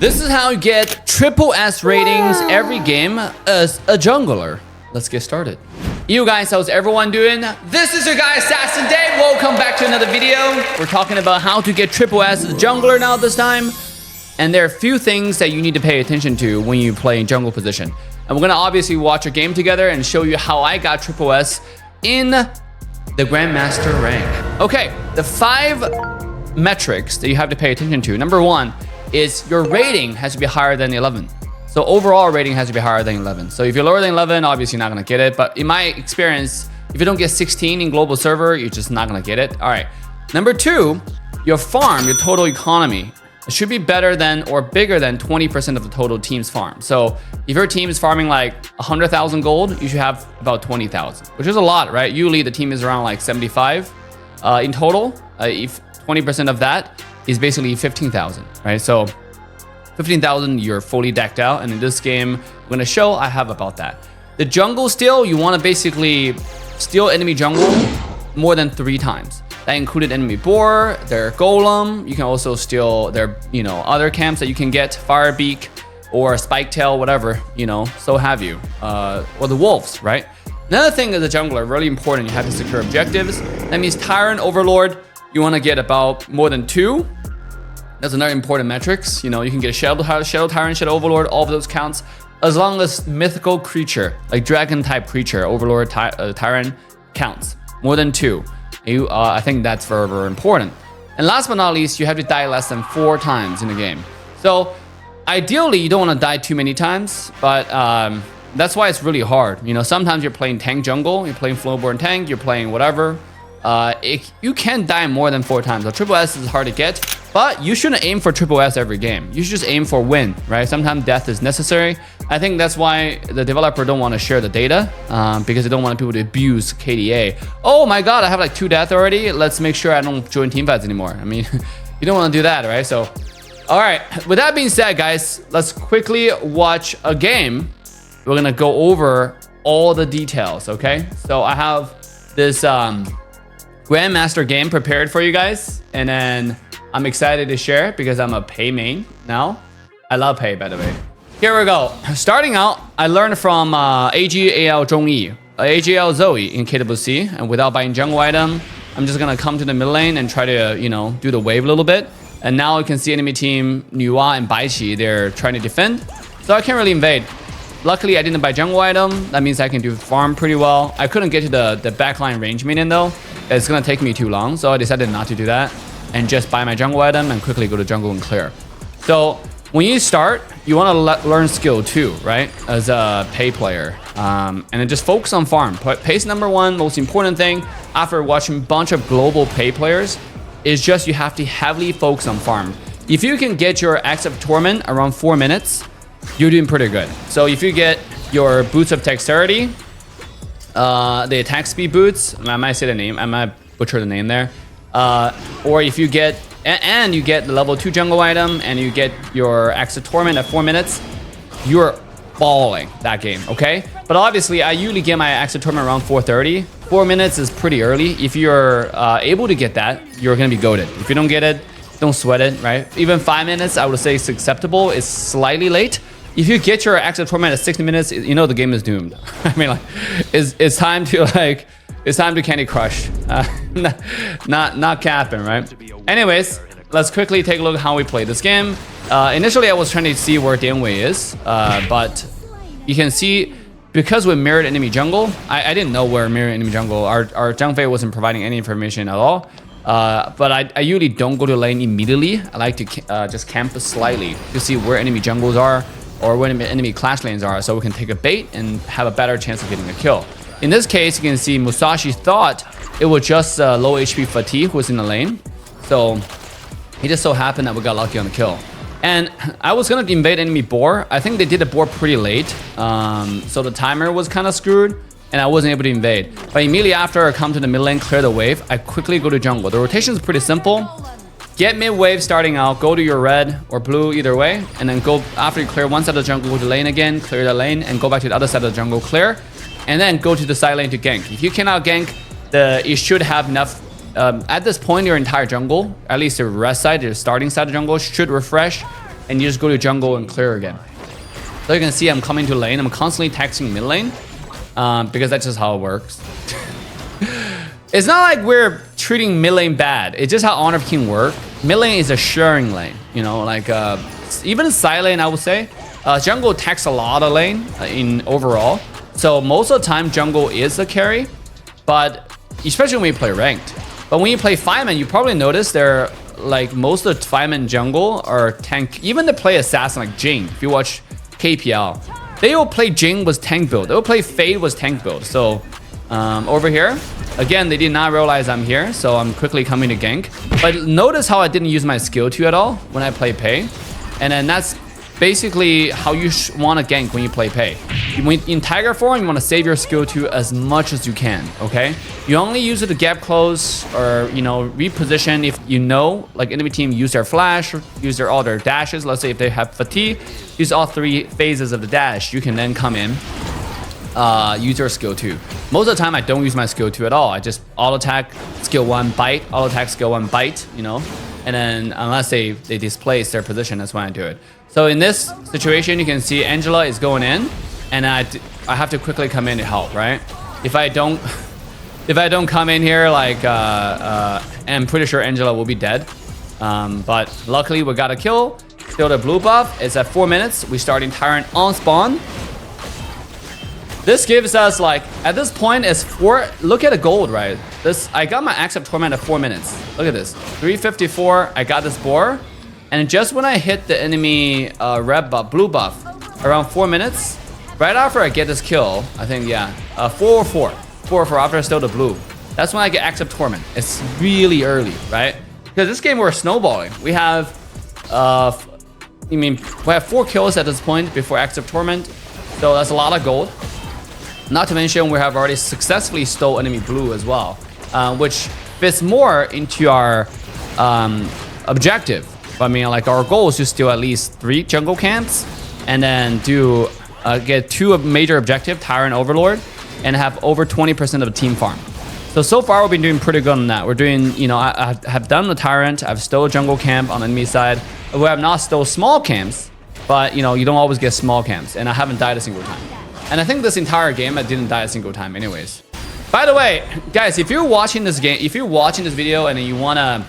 This is how you get triple S ratings every game as a jungler. Let's get started. You guys, how's everyone doing? This is your guy Assassin Dave. Welcome back to another video. We're talking about how to get triple S as a jungler now this time. And there are a few things that you need to pay attention to when you play in jungle position. And we're gonna obviously watch a game together and show you how I got triple S in the Grandmaster rank. Okay, the 5 metrics that you have to pay attention to. Number 1 is your rating has to be higher than 11. So overall rating has to be higher than 11. So if you're lower than 11, obviously you're not gonna get it. But in my experience, if you don't get 16 in global server, you're just not gonna get it. All right. Number 2, your farm, your total economy. It should be better than or bigger than 20% of the total team's farm. So if your team is farming like 100,000 gold, you should have about 20,000, which is a lot, right? Usually the team is around like 75 in total. If 20% of that is basically 15,000, right? So 15,000, you're fully decked out. And in this game, I'm gonna show I have about that. The jungle steal, you wanna basically steal enemy jungle more than 3 times. That included enemy boar, their golem. You can also steal their, other camps that you can get, Firebeak or Spiketail, whatever, so have you. Or the wolves, right? Another thing as a jungler, really important, you have to secure objectives. That means Tyrant, Overlord, you want to get about more than 2. That's another important metrics. You can get a Shadow Tyrant, Shadow Overlord, all of those counts. As long as mythical creature, like dragon type creature, Overlord, Tyrant counts. More than 2. I think that's very, very important. And last but not least, you have to die less than 4 times in the game. So ideally, you don't want to die too many times, but that's why it's really hard. Sometimes you're playing tank jungle, you're playing flowborn tank, you're playing whatever. You can die more than 4 times. So triple S is hard to get, but you shouldn't aim for triple S every game. You should just aim for win, right? Sometimes death is necessary. I think that's why the developer don't want to share the data because they don't want people to abuse KDA. Oh my God, I have like 2 death already. Let's make sure I don't join team fights anymore. I mean, you don't want to do that, right? So, all right. With that being said, guys, let's quickly watch a game. We're gonna go over all the details, okay? So I have this Grandmaster game prepared for you guys, and then I'm excited to share it because I'm a Pei main now. I love Pei, by the way. Here we go. Starting out, I learned from AGAL Zhongyi, AGL Zoe in KWC, and without buying jungle item, I'm just gonna come to the mid lane and try to, do the wave a little bit. And now you can see enemy team Nuwa and Baiqi, they're trying to defend, so I can't really invade. Luckily, I didn't buy jungle item. That means I can do farm pretty well. I couldn't get to the backline range minion though. It's gonna take me too long, so I decided not to do that and just buy my jungle item and quickly go to jungle and clear. So when you start, you want to learn skill too, right? As a Pei player, and then just focus on farm. Pei's number 1 most important thing after watching a bunch of global Pei players is just you have to heavily focus on farm. If you can get your Axe of Torment around 4 minutes, you're doing pretty good. So if you get your boots of dexterity, the attack speed boots, I might say the name, I might butcher the name there, or if you get and you get the level 2 jungle item and you get your Axe of Torment at 4 minutes, you're balling that game, okay? But obviously I usually get my Axe of Torment around 4:30. 4 minutes is pretty early. If you're able to get that, you're gonna be goated. If you don't get it, don't sweat it, right? Even 5 minutes, I would say it's acceptable. It's slightly late. If you get your Axe of Torment at 60 minutes, the game is doomed. I mean, like, it's time to Candy Crush. Not capping, right? Anyways, let's quickly take a look at how we play this game. Initially, I was trying to see where Dianwei is, but you can see because we mirrored enemy jungle, I didn't know where mirrored enemy jungle. Our Zhang Fei wasn't providing any information at all. But I usually don't go to lane immediately. I like to just camp slightly to see where enemy jungles are or where enemy clash lanes are, so we can take a bait and have a better chance of getting a kill. In this case, you can see Musashi thought it was just low HP Fatigue who was in the lane. So it just so happened that we got lucky on the kill. And I was gonna invade enemy boar. I think they did the boar pretty late. So the timer was kind of screwed and I wasn't able to invade. But immediately after I come to the mid lane, clear the wave, I quickly go to jungle. The rotation is pretty simple. Get mid wave starting out, go to your red or blue, either way, and then go after you clear one side of the jungle, go to lane again, clear the lane, and go back to the other side of the jungle, clear, and then go to the side lane to gank. If you cannot gank, you should have enough. At this point, your entire jungle, at least the rest side, your starting side of the jungle, should refresh and you just go to jungle and clear again. So you can see I'm coming to lane. I'm constantly taxing mid lane because that's just how it works. It's not like we're treating mid lane bad. It's just how Honor of King work. Mid lane is a sharing lane, you know, like even side lane, I would say. Jungle tax a lot of lane in overall. So most of the time, jungle is the carry, but especially when you play ranked. But when you play 5-man, you probably notice they're like most of the 5-man jungle are tank. Even to play assassin like Jing, if you watch KPL, they will play Jing was tank build. They will play Fade was tank build. So over here, again, they did not realize I'm here, so I'm quickly coming to gank. But notice how I didn't use my skill 2 at all when I play Pei. And then that's basically how you want to gank when you play Pei. In Tiger form, you want to save your skill 2 as much as you can, okay? You only use it to gap close or, you know, reposition if you know, like enemy team use their flash, use all their dashes. Let's say if they have fatigue, use all 3 phases of the dash. You can then come in, use your skill 2. Most of the time, I don't use my skill 2 at all. I just auto attack, skill 1, bite, auto attack, skill 1, bite, you know? And then unless they displace their position, that's when I do it. So in this situation, you can see Angela is going in, and I have to quickly come in to help, right? If I don't come in here, like, I'm pretty sure Angela will be dead. But luckily, we got a kill. Still the blue buff. It's at 4 minutes. We're starting Tyrant on spawn. This gives us, like, at this point, it's 4. Look at the gold, right? I got my Axe of Torment at 4 minutes. Look at this. 354. I got this boar. And just when I hit the enemy red buff, blue buff, around 4 minutes, right after I get this kill, I think, yeah, 4-4 after I steal the blue. That's when I get Axe of Torment. It's really early, right? Because this game we're snowballing. We have, we have 4 kills at this point before Axe of Torment, so that's a lot of gold. Not to mention we have already successfully stole enemy blue as well, which fits more into our objective. I mean, like our goal is to steal at least 3 jungle camps, and then do get 2 major objective, Tyrant Overlord, and have over 20% of the team farm. So far we've been doing pretty good on that. We're doing, you know, I have done the Tyrant, I've stole a jungle camp on the enemy side. We have not stole small camps, but you know, you don't always get small camps, and I haven't died a single time. And I think this entire game I didn't die a single time anyways. By the way, guys, if you're watching this game, if you're watching this video and you wanna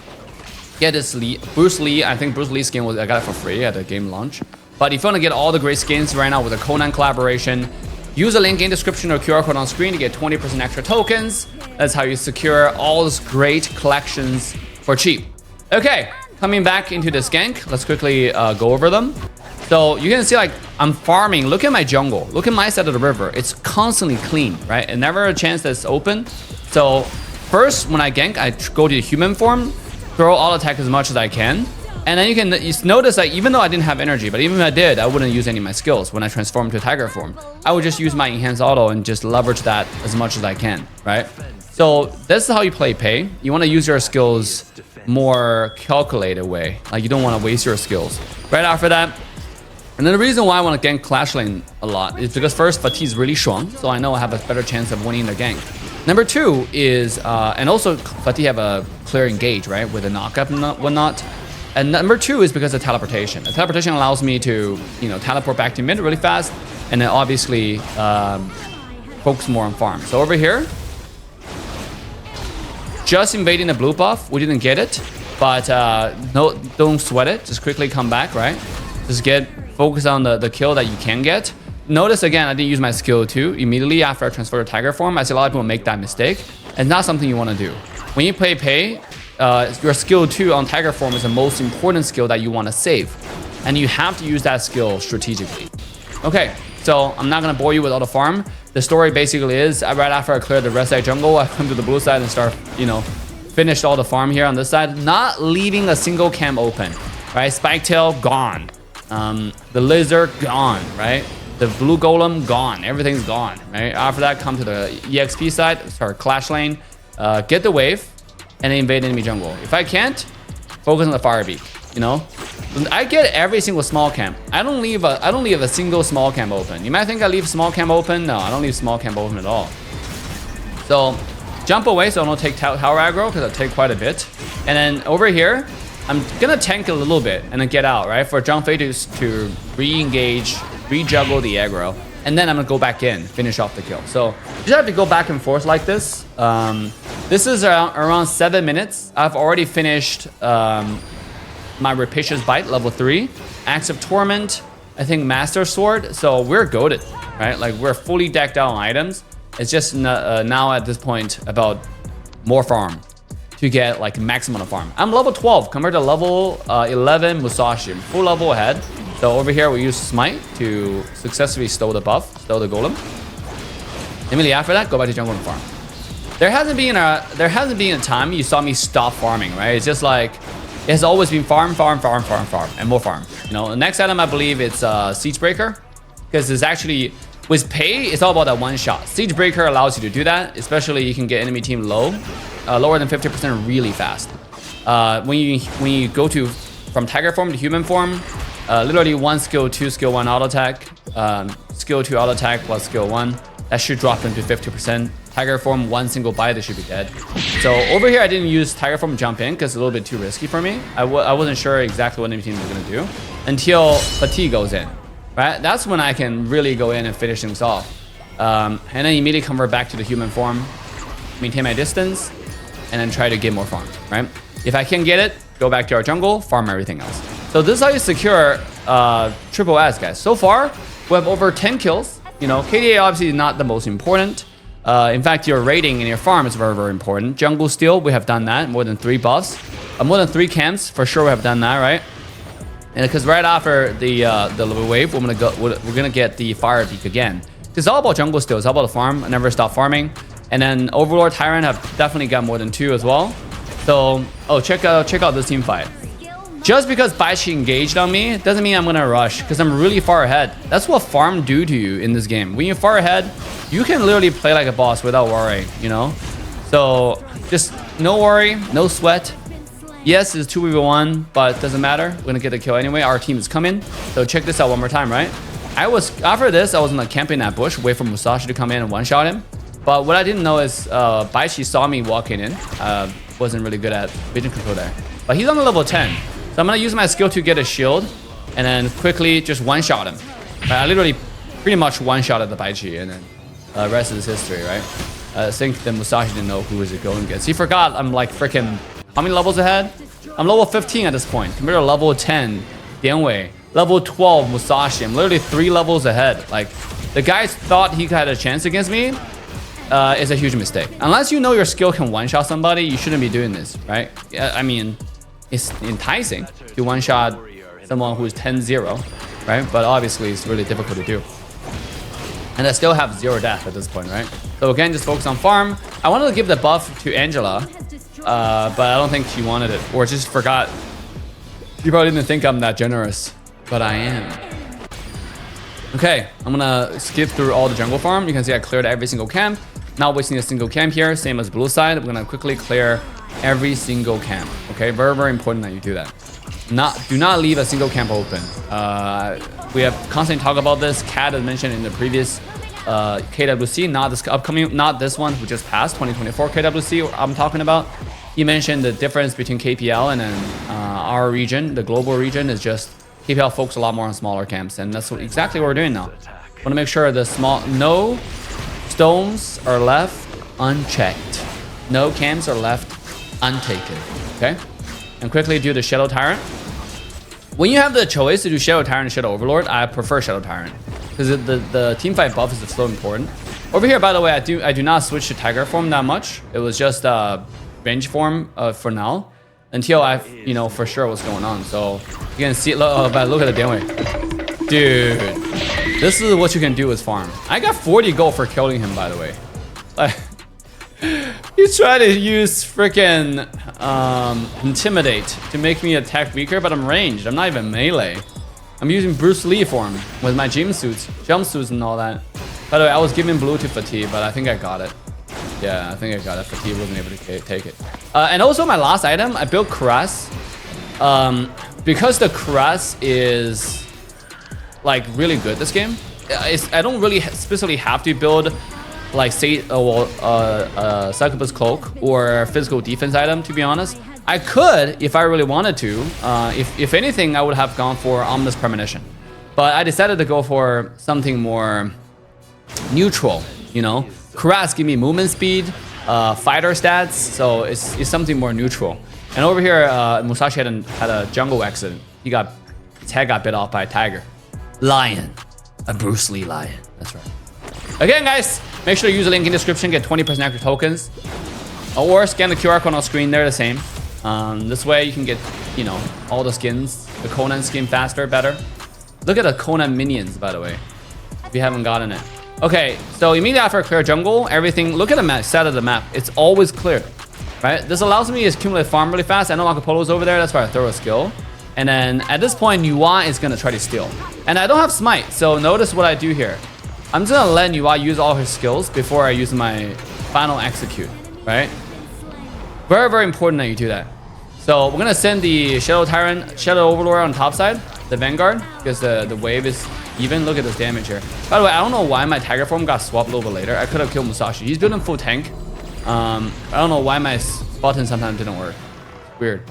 get this Bruce Lee, I think Bruce Lee's skin I got it for free at the game launch. But if you want to get all the great skins right now with the Conan collaboration, use the link in description or QR code on screen to get 20% extra tokens. That's how you secure all those great collections for cheap. Okay, coming back into this gank, let's quickly go over them. So you can see, like, I'm farming. Look at my jungle. Look at my side of the river. It's constantly clean, right? And never a chance that it's open. So first, when I gank, I go to the human form, throw all attack as much as I can. And then you notice that even though I didn't have energy, but even if I did, I wouldn't use any of my skills when I transform to tiger form. I would just use my enhanced auto and just leverage that as much as I can, right? So this is how you play Pei. You want to use your skills more calculated way. Like, you don't want to waste your skills. Right after that, and then the reason why I want to gank Clash Lane a lot is because first, Fatih is really strong, so I know I have a better chance of winning the gank. Number 2 is, and also Fatih have a clear engage, right, with a knockup and whatnot. And number 2 is because of teleportation. The teleportation allows me to, you know, teleport back to mid really fast, and then obviously focus more on farm. So over here, just invading the blue buff. We didn't get it, but no, don't sweat it. Just quickly come back, right? Just focus on the kill that you can get. Notice again, I didn't use my skill 2 immediately after I transfer to tiger form. I see a lot of people make that mistake. It's not something you want to do. When you play Pei, your skill 2 on tiger form is the most important skill that you want to save, and you have to use that skill strategically. Okay, so I'm not gonna bore you with all the farm. The story basically is right after I cleared the red side jungle, I come to the blue side and start, you know, finished all the farm here on this side, not leaving a single camp open. Right, spike tail gone, the lizard gone, right? The blue golem gone, everything's gone, right? After that, come to the EXP side, start Clash Lane, get the wave, and then invade enemy jungle. If I can't, focus on the fire beak, you know? I get every single small camp. I don't leave a single small camp open. You might think I leave small camp open. No, I don't leave small camp open at all. So jump away so I don't take tower aggro, because I take quite a bit. And then over here, I'm gonna tank a little bit and then get out, right? For Zhang Fei to re-engage, re-juggle the aggro. And then I'm gonna go back in, finish off the kill. So you just have to go back and forth like this. This is around 7 minutes. I've already finished my Rapacious Bite, level 3. Acts of Torment, I think Master Sword. So we're goated, right? Like we're fully decked out on items. It's just now at this point about more farm to get like maximum of farm. I'm level 12 compared to level 11 Musashi. I'm full level ahead. So over here we use Smite to successfully stow the buff, stow the golem. Immediately after that, go back to jungle and farm. There hasn't been a time you saw me stop farming, right? It's just like it has always been farm, and more farm. You know, the next item I believe it's Siege Breaker, because it's actually with pay, it's all about that one shot. Siege Breaker allows you to do that, especially you can get enemy team low, lower than 50% really fast. When you go from tiger form to human form, literally 1 skill, 2 skill, 1 auto attack, skill 2 auto attack plus skill 1. That should drop them to 50%. Tiger form, 1 single bite, they should be dead. So over here, I didn't use tiger form jump in because it's a little bit too risky for me. I wasn't sure exactly what enemy team was gonna do until fatigue goes in, right? That's when I can really go in and finish things off. And then immediately convert back to the human form, maintain my distance, and then try to get more farm, right? If I can get it, go back to our jungle, farm everything else. So this is how you secure triple S, guys. So far, we have over 10 kills. You know, KDA obviously is not the most important. In fact, your rating and your farm is very, very important. Jungle Steel, we have done that. More than 3 buffs. More than 3 camps, for sure we have done that, right? And because right after the wave, we're gonna get the Fire Peak again. It's all about Jungle Steel. It's all about the farm. I never stop farming. And then Overlord Tyrant have definitely got more than 2 as well. So, check out this team fight. Just because Baichi engaged on me doesn't mean I'm gonna rush, because I'm really far ahead. That's what farm do to you in this game. When you're far ahead, you can literally play like a boss without worrying, you know? So just no worry, no sweat. Yes, it's 2v1, but it doesn't matter. We're gonna get the kill anyway. Our team is coming. So check this out one more time, right? After this, I was like camping that bush, wait for Musashi to come in and one-shot him. But what I didn't know is Baichi saw me walking in. Wasn't really good at vision control there. But he's on the level 10. So I'm gonna use my skill to get a shield and then quickly just one-shot him. I literally pretty much one-shotted the Baichi, and then the rest is history, right? I think the Musashi didn't know who was it going against. He forgot I'm like freaking how many levels ahead? I'm level 15 at this point compared to level 10 Dianwei, level 12 Musashi. I'm literally 3 levels ahead. Like the guys thought he had a chance against me. Is a huge mistake. Unless you know your skill can one-shot somebody, you shouldn't be doing this, right? I mean, it's enticing to one-shot someone who is 10-0, right? But obviously, it's really difficult to do. And I still have 0 death at this point, right? So again, just focus on farm. I wanted to give the buff to Angela, but I don't think she wanted it, or just forgot. She probably didn't think I'm that generous, but I am. Okay, I'm gonna skip through all the jungle farm. You can see I cleared every single camp. Not wasting a single camp here, same as blue side. I'm gonna quickly clear every single camp. Okay, very, very important that you do that. Do not leave a single camp open. We have constantly talked about this. Cat has mentioned in the previous KWC, not this upcoming, not this one who just passed, 2024 KWC I'm talking about. He mentioned the difference between KPL and then our region, the global region, is just KPL focus a lot more on smaller camps, and that's exactly what we're doing now. Want to make sure the no stones are left unchecked. No camps are left untaken. Okay? And quickly do the Shadow Tyrant. When you have the choice to do Shadow Tyrant and Shadow Overlord, I prefer Shadow Tyrant, because the teamfight buff is so important. Over here, by the way, I do not switch to Tiger form that much. It was just range form for now, until I for sure what's going on. So you can see, look at the Dianwei. Dude, this is what you can do with farm. I got 40 gold for killing him, by the way. He's trying to use freaking intimidate to make me attack weaker, but I'm ranged. I'm not even melee. I'm using Bruce Lee form with my jumpsuits and all that. By the way, I was giving blue to Fatigue, but I think I got it. Yeah, I think I got it. Fatigue wasn't able to take it. And also my last item, I built Caress. Because the Caress is like really good this game. I don't really specifically have to build like say Succubus Cloak or physical defense item, to be honest. I could, if I really wanted to. If anything, I would have gone for Ominous Premonition. But I decided to go for something more neutral, you know? Kuras give me movement speed, fighter stats, so it's something more neutral. And over here, Musashi had a jungle accident. His head got bit off by a tiger. Lion. A Bruce Lee lion. That's right. Again, guys, make sure to use the link in the description, get 20% extra tokens. Or scan the QR code on screen, they're the same. This way you can get, you know, all the skins. The Conan skin faster, better. Look at the Conan minions, by the way, if you haven't gotten it. Okay, so immediately after I clear jungle, everything, look at the map, set of the map. It's always clear, right? This allows me to accumulate farm really fast. I know Marco Polo's over there, that's why I throw a skill. And then at this point, Nuwa is gonna try to steal. And I don't have smite, so notice what I do here. I'm just gonna let Nuwa use all his skills before I use my final execute, right? Very, very important that you do that. So we're gonna send the Shadow Tyrant, Shadow Overlord on top side, the Vanguard, because the wave is even. Look at this damage here. By the way, I don't know why my Tiger form got swapped a little bit later. I could have killed Musashi. He's building full tank. I don't know why my button sometimes didn't work. Weird.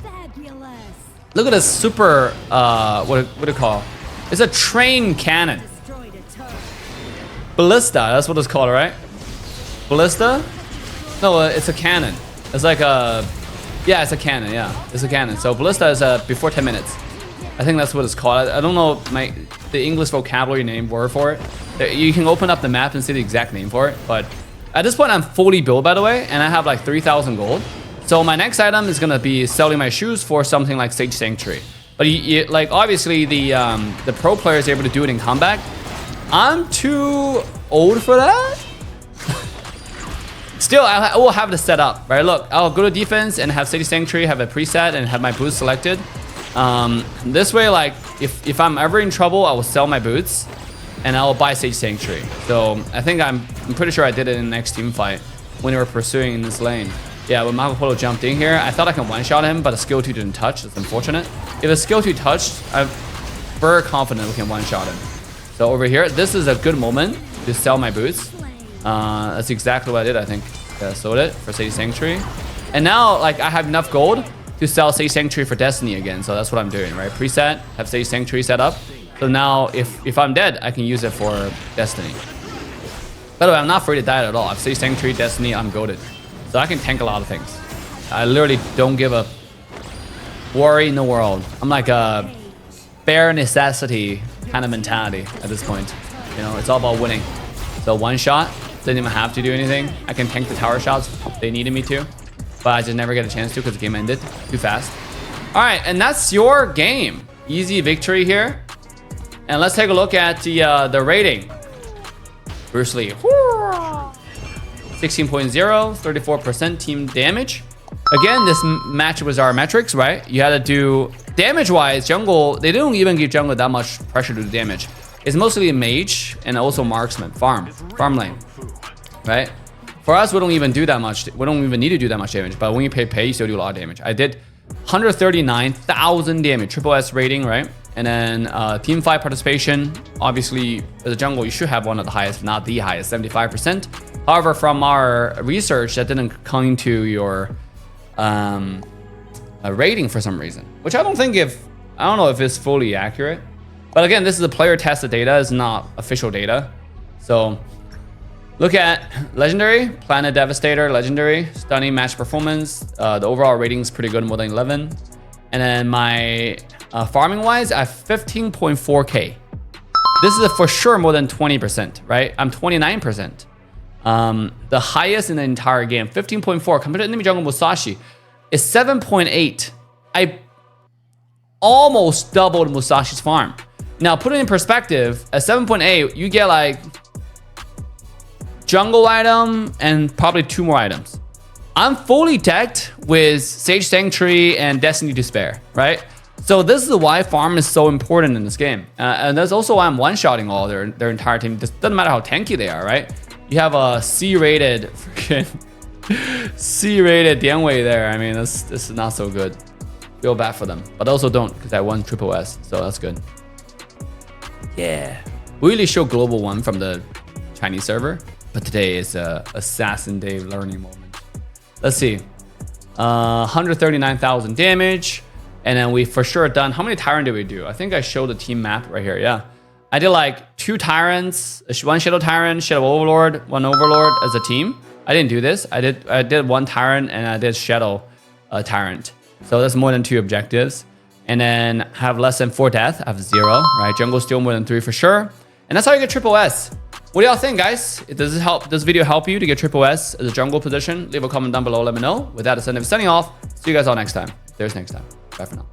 Look at this super, what do you call? It's a train cannon. Ballista, that's what it's called, right? Ballista? No, it's a cannon. It's like a, yeah, it's a cannon, yeah. It's a cannon. So Ballista is before 10 minutes. I think that's what it's called. I don't know the English vocabulary name word for it. You can open up the map and see the exact name for it. But at this point, I'm fully built, by the way, and I have like 3,000 gold. So my next item is gonna be selling my shoes for something like Sage Sanctuary. But like obviously the pro player is able to do it in combat. I'm too old for that. Still, I will have the set up, right? Look, I'll go to defense and have City Sanctuary, have a preset, and have my boots selected. This way, like, if I'm ever in trouble, I will sell my boots, and I will buy Sage Sanctuary. So I think I'm pretty sure I did it in the next team fight when we were pursuing in this lane. Yeah, when Marco Polo jumped in here, I thought I can one-shot him, but the skill 2 didn't touch. It's unfortunate. If the skill 2 touched, I'm very confident we can one-shot him. So over here, this is a good moment to sell my boots. That's exactly what I did, I think. Yeah, sold it for Sage Sanctuary. And now, like, I have enough gold to sell Sage Sanctuary for Destiny again. So that's what I'm doing, right? Preset, have Sage Sanctuary set up. So now, if I'm dead, I can use it for Destiny. By the way, I'm not afraid to die at all. I have Sage Sanctuary, Destiny, I'm goated. So I can tank a lot of things. I literally don't give a worry in the world. I'm like a bare necessity kind of mentality at this point. You know, it's all about winning. So one shot, didn't even have to do anything. I can tank the tower shots if they needed me to, but I just never get a chance to because the game ended too fast. All right, and that's your game. Easy victory here. And let's take a look at the rating. Bruce Lee. 16.0, 34% team damage. Again, this match was our metrics, right? You had to do damage-wise, jungle, they don't even give jungle that much pressure to do damage. It's mostly a mage and also marksman, farm lane, right? For us, we don't even do that much. We don't even need to do that much damage, but when you pay, you still do a lot of damage. I did 139,000 damage, triple S rating, right? And then team fight participation, obviously as a jungle, you should have one of the highest, if not the highest, 75%. However, from our research, that didn't come into your rating for some reason, which I don't know if it's fully accurate. But again, this is a player tested data, it's not official data. So look at legendary, Planet Devastator, legendary, stunning match performance. The overall rating is pretty good, more than 11. And then my farming wise, I have 15.4k. This is for sure more than 20%, right? I'm 29%. The highest in the entire game, 15.4 compared to enemy jungle Musashi is 7.8. I almost doubled Musashi's farm. Now put it in perspective, at 7.8 you get like jungle item and probably 2 more items. I'm fully decked with Sage Sanctuary and Destiny to spare, right? So this is why farm is so important in this game, and that's also why I'm one-shotting all their entire team. It doesn't matter how tanky they are, right? You have a C-rated freaking C-rated Dianwei there. I mean, this is not so good. Feel bad for them, but also don't, because I won triple S, so that's good. Yeah, we really show global one from the Chinese server, but today is a Assassin Day learning moment. Let's see. 139,000 damage. And then we for sure done, how many Tyrant did we do? I think I showed the team map right here, yeah. I did like 2 Tyrants, 1 Shadow Tyrant, Shadow Overlord, 1 Overlord as a team. I didn't do this. I did 1 Tyrant and I did Shadow Tyrant. So that's more than 2 objectives. And then have less than 4 death. I have 0, right? Jungle steal more than 3 for sure. And that's how you get triple S. What do y'all think, guys? Does this video help you to get triple S as a jungle position? Leave a comment down below. Let me know. With that, it's signing off. See you guys all next time. There's next time. Bye for now.